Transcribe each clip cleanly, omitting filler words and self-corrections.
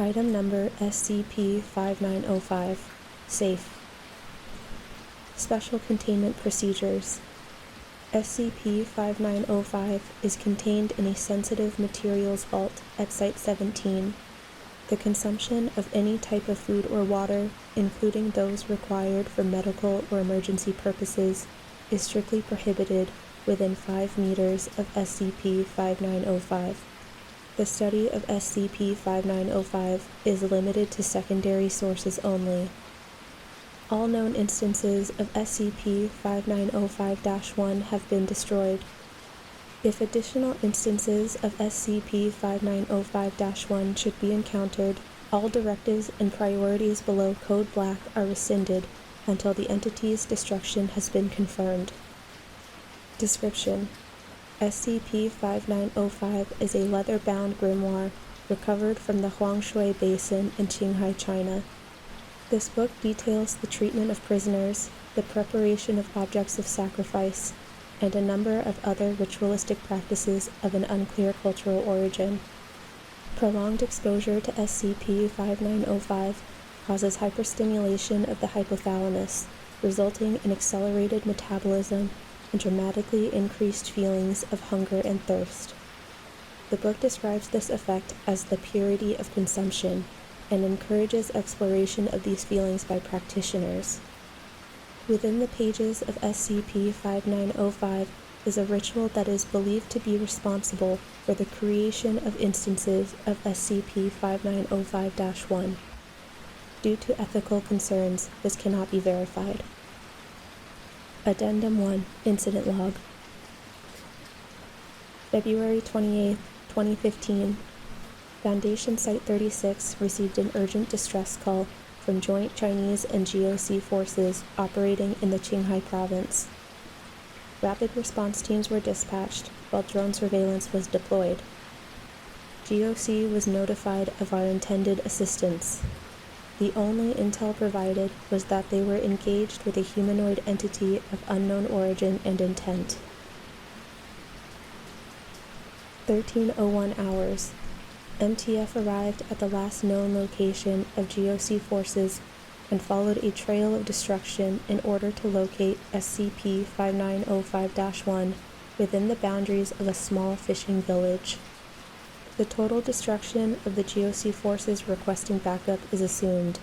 Item number SCP-5905, Safe. Special Containment Procedures. SCP-5905 is contained in a sensitive materials vault at Site-17. The consumption of any type of food or water, including those required for medical or emergency purposes, is strictly prohibited within 5 meters of SCP-5905. The study of SCP-5905 is limited to secondary sources only. All known instances of SCP-5905-1 have been destroyed. If additional instances of SCP-5905-1 should be encountered, all directives and priorities below Code Black are rescinded until the entity's destruction has been confirmed. Description: SCP-5905 is a leather-bound grimoire recovered from the Huangshui Basin in Qinghai, China. This book details the treatment of prisoners, the preparation of objects of sacrifice, and a number of other ritualistic practices of an unclear cultural origin. Prolonged exposure to SCP-5905 causes hyperstimulation of the hypothalamus, resulting in accelerated metabolism and dramatically increased feelings of hunger and thirst. The book describes this effect as the purity of consumption and encourages exploration of these feelings by practitioners. Within the pages of SCP-5905 is a ritual that is believed to be responsible for the creation of instances of SCP-5905-1. Due to ethical concerns, this cannot be verified. Addendum 1, Incident Log. February 28, 2015. Foundation Site-36 received an urgent distress call from joint Chinese and GOC forces operating in the Qinghai province. Rapid response teams were dispatched, while drone surveillance was deployed. GOC was notified of our intended assistance. The only intel provided was that they were engaged with a humanoid entity of unknown origin and intent. 13:01 hours. MTF arrived at the last known location of GOC forces and followed a trail of destruction in order to locate SCP-5905-1 within the boundaries of a small fishing village. The total destruction of the GOC forces requesting backup is assumed.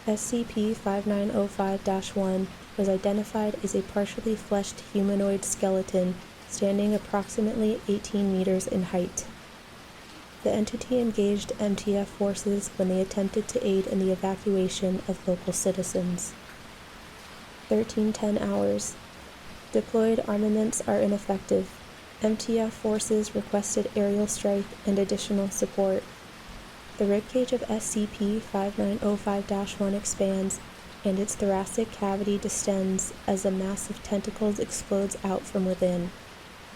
SCP-5905-1 was identified as a partially fleshed humanoid skeleton standing approximately 18 meters in height. The entity engaged MTF forces when they attempted to aid in the evacuation of local citizens. 13:10 hours. Deployed armaments are ineffective. MTF forces requested aerial strike and additional support. The ribcage of SCP-5905-1 expands, and its thoracic cavity distends as a mass of tentacles explodes out from within.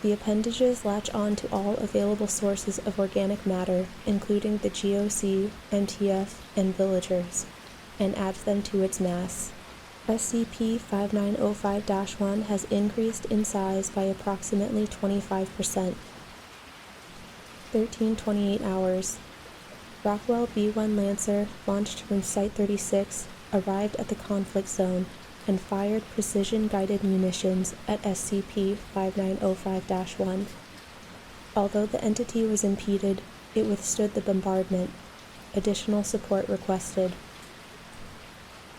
The appendages latch on to all available sources of organic matter, including the GOC, MTF, and villagers, and adds them to its mass. SCP-5905-1 has increased in size by approximately 25%. 13:28 hours. Rockwell B-1 Lancer, launched from Site-36, arrived at the conflict zone and fired precision-guided munitions at SCP-5905-1. Although the entity was impeded, it withstood the bombardment. Additional support requested.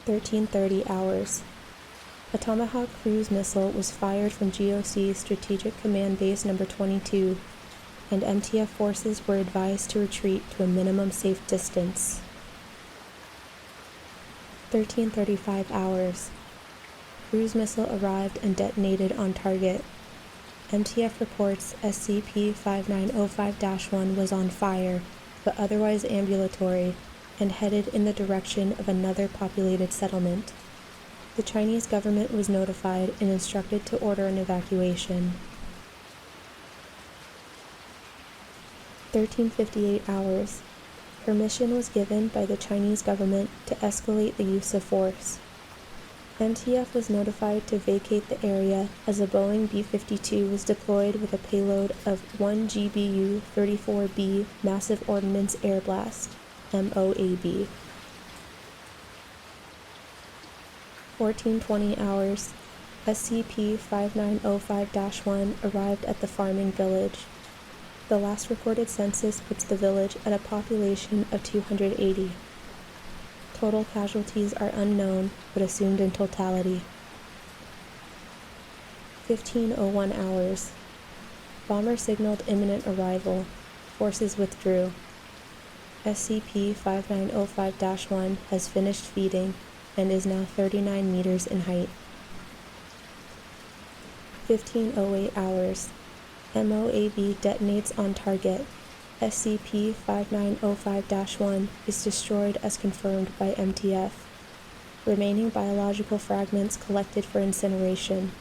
13:30 hours. A Tomahawk cruise missile was fired from GOC Strategic Command Base No. 22, and MTF forces were advised to retreat to a minimum safe distance. 13:35 hours. Cruise missile arrived and detonated on target. MTF reports SCP-5905-1 was on fire, but otherwise ambulatory, and headed in the direction of another populated settlement. The Chinese government was notified and instructed to order an evacuation. 13:58 hours. Permission was given by the Chinese government to escalate the use of force. MTF was notified to vacate the area as a Boeing B-52 was deployed with a payload of 1 GBU-34B massive ordnance air blast. MOAB. 1420 hours, SCP-5905-1 arrived at the farming village. The last recorded census puts the village at a population of 280. Total casualties are unknown, but assumed in totality. 1501 hours. Bomber signaled imminent arrival. Forces withdrew. SCP-5905-1 has finished feeding and is now 39 meters in height. 1508 hours. MOAB detonates on target. SCP-5905-1 is destroyed as confirmed by MTF. Remaining biological fragments collected for incineration.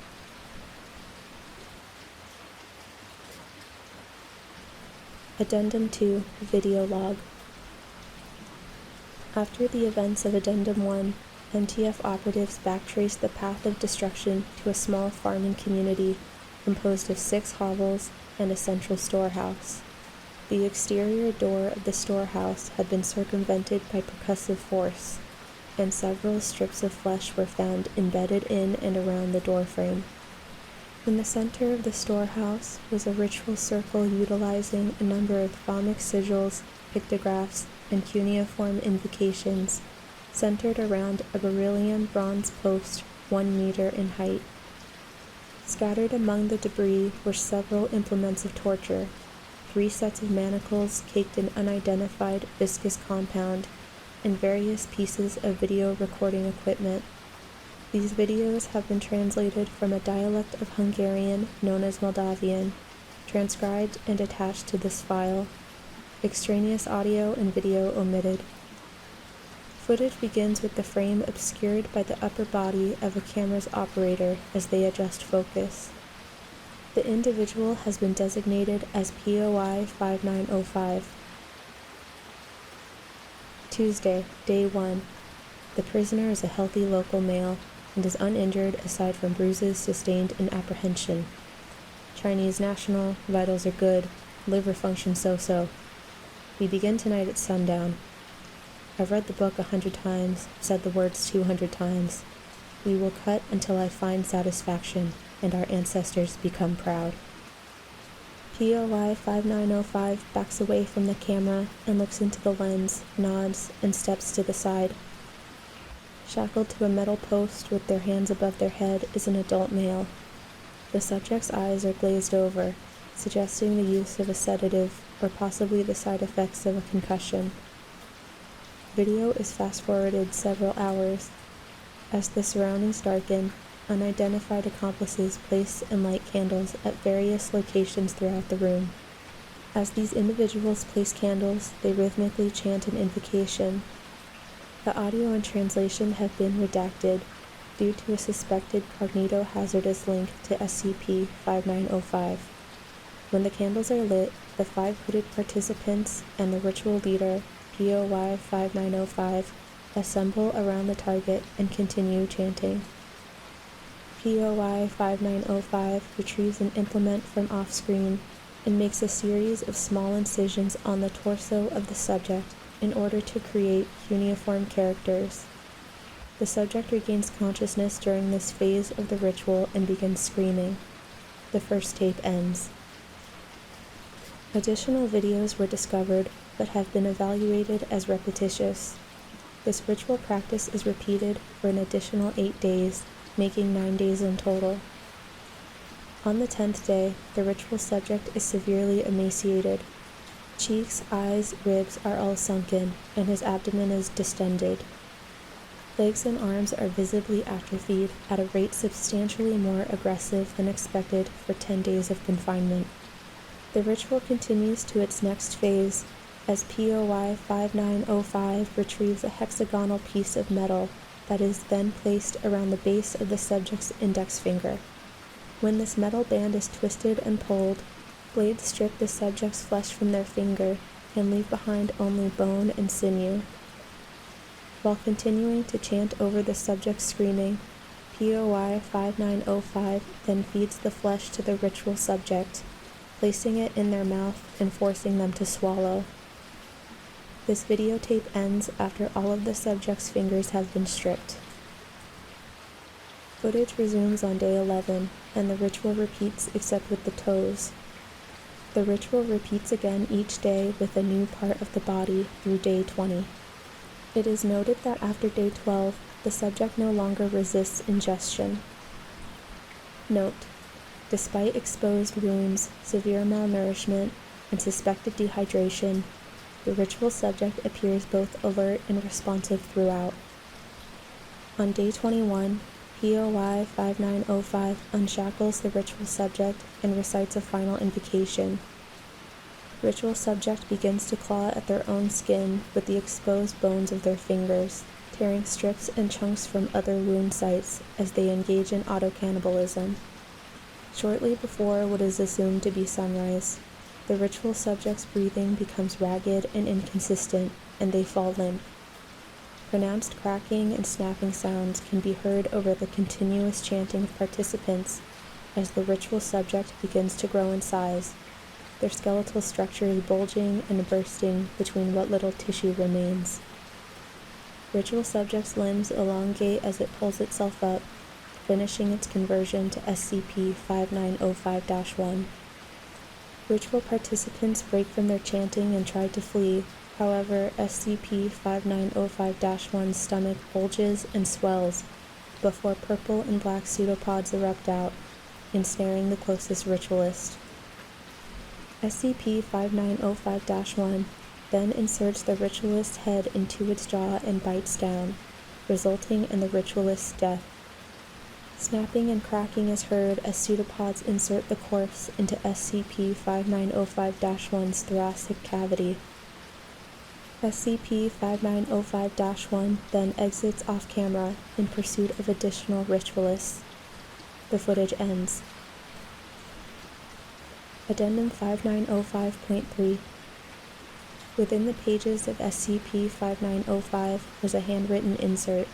Addendum 2 Video Log. After the events of Addendum 1, MTF operatives backtraced the path of destruction to a small farming community composed of 6 hovels and a central storehouse. The exterior door of the storehouse had been circumvented by percussive force, and several strips of flesh were found embedded in and around the doorframe. In the center of the storehouse was a ritual circle utilizing a number of thaumic sigils, pictographs, and cuneiform invocations, centered around a beryllium bronze post 1 meter in height. Scattered among the debris were several implements of torture, 3 sets of manacles caked in unidentified viscous compound, and various pieces of video recording equipment. These videos have been translated from a dialect of Hungarian known as Moldavian, transcribed and attached to this file. Extraneous audio and video omitted. Footage begins with the frame obscured by the upper body of a camera's operator as they adjust focus. The individual has been designated as POI 5905. Tuesday, Day 1. The prisoner is a healthy local male and is uninjured aside from bruises sustained in apprehension. Chinese national, vitals are good, liver function so-so. We begin tonight at sundown. I've read the book 100 times, said the words 200 times. We will cut until I find satisfaction, and our ancestors become proud. POI 5905 backs away from the camera and looks into the lens, nods, and steps to the side. Shackled to a metal post with their hands above their head is an adult male. The subject's eyes are glazed over, suggesting the use of a sedative or possibly the side effects of a concussion. Video is fast-forwarded several hours. As the surroundings darken, unidentified accomplices place and light candles at various locations throughout the room. As these individuals place candles, they rhythmically chant an invocation. The audio and translation have been redacted due to a suspected cognito-hazardous link to SCP-5905. When the candles are lit, the 5 hooded participants and the ritual leader, POI 5905, assemble around the target and continue chanting. POI 5905 retrieves an implement from off-screen and makes a series of small incisions on the torso of the subject in order to create cuneiform characters. The subject regains consciousness during this phase of the ritual and begins screaming. The first tape ends. Additional videos were discovered but have been evaluated as repetitious. This ritual practice is repeated for an additional 8 days, making 9 days in total. On the 10th day, the ritual subject is severely emaciated. Cheeks, eyes, ribs are all sunken, and his abdomen is distended. Legs and arms are visibly atrophied at a rate substantially more aggressive than expected for 10 days of confinement. The ritual continues to its next phase as POI 5905 retrieves a hexagonal piece of metal that is then placed around the base of the subject's index finger. When this metal band is twisted and pulled, blades strip the subject's flesh from their finger and leave behind only bone and sinew. While continuing to chant over the subject's screaming, POI 5905 then feeds the flesh to the ritual subject, placing it in their mouth and forcing them to swallow. This videotape ends after all of the subject's fingers have been stripped. Footage resumes on day 11, and the ritual repeats except with the toes. The ritual repeats again each day with a new part of the body through day 20. It is noted that after day 12, the subject no longer resists ingestion. Note: despite exposed wounds, severe malnourishment, and suspected dehydration, the ritual subject appears both alert and responsive throughout. On day 21, POI 5905 unshackles the ritual subject and recites a final invocation. Ritual subject begins to claw at their own skin with the exposed bones of their fingers, tearing strips and chunks from other wound sites as they engage in autocannibalism. Shortly before what is assumed to be sunrise, the ritual subject's breathing becomes ragged and inconsistent, and they fall limp. Pronounced cracking and snapping sounds can be heard over the continuous chanting of participants as the ritual subject begins to grow in size, their skeletal structures bulging and bursting between what little tissue remains. Ritual subject's limbs elongate as it pulls itself up, finishing its conversion to SCP-5905-1. Ritual participants break from their chanting and try to flee. However, SCP-5905-1's stomach bulges and swells before purple and black pseudopods erupt out, ensnaring the closest ritualist. SCP-5905-1 then inserts the ritualist's head into its jaw and bites down, resulting in the ritualist's death. Snapping and cracking is heard as pseudopods insert the corpse into SCP-5905-1's thoracic cavity. SCP-5905-1 then exits off-camera in pursuit of additional ritualists. The footage ends. Addendum 5905.3. Within the pages of SCP-5905 was a handwritten insert.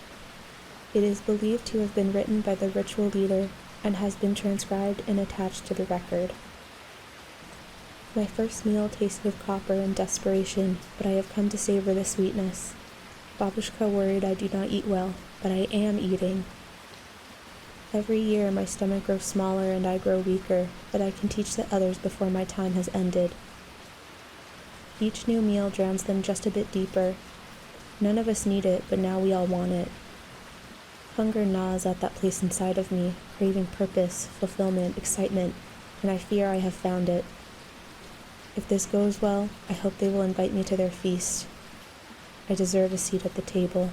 It is believed to have been written by the ritual leader and has been transcribed and attached to the record. My first meal tasted of copper and desperation, but I have come to savor the sweetness. Babushka worried I do not eat well, but I am eating. Every year my stomach grows smaller and I grow weaker, but I can teach the others before my time has ended. Each new meal drowns them just a bit deeper. None of us need it, but now we all want it. Hunger gnaws at that place inside of me, craving purpose, fulfillment, excitement, and I fear I have found it. If this goes well, I hope they will invite me to their feast. I deserve a seat at the table.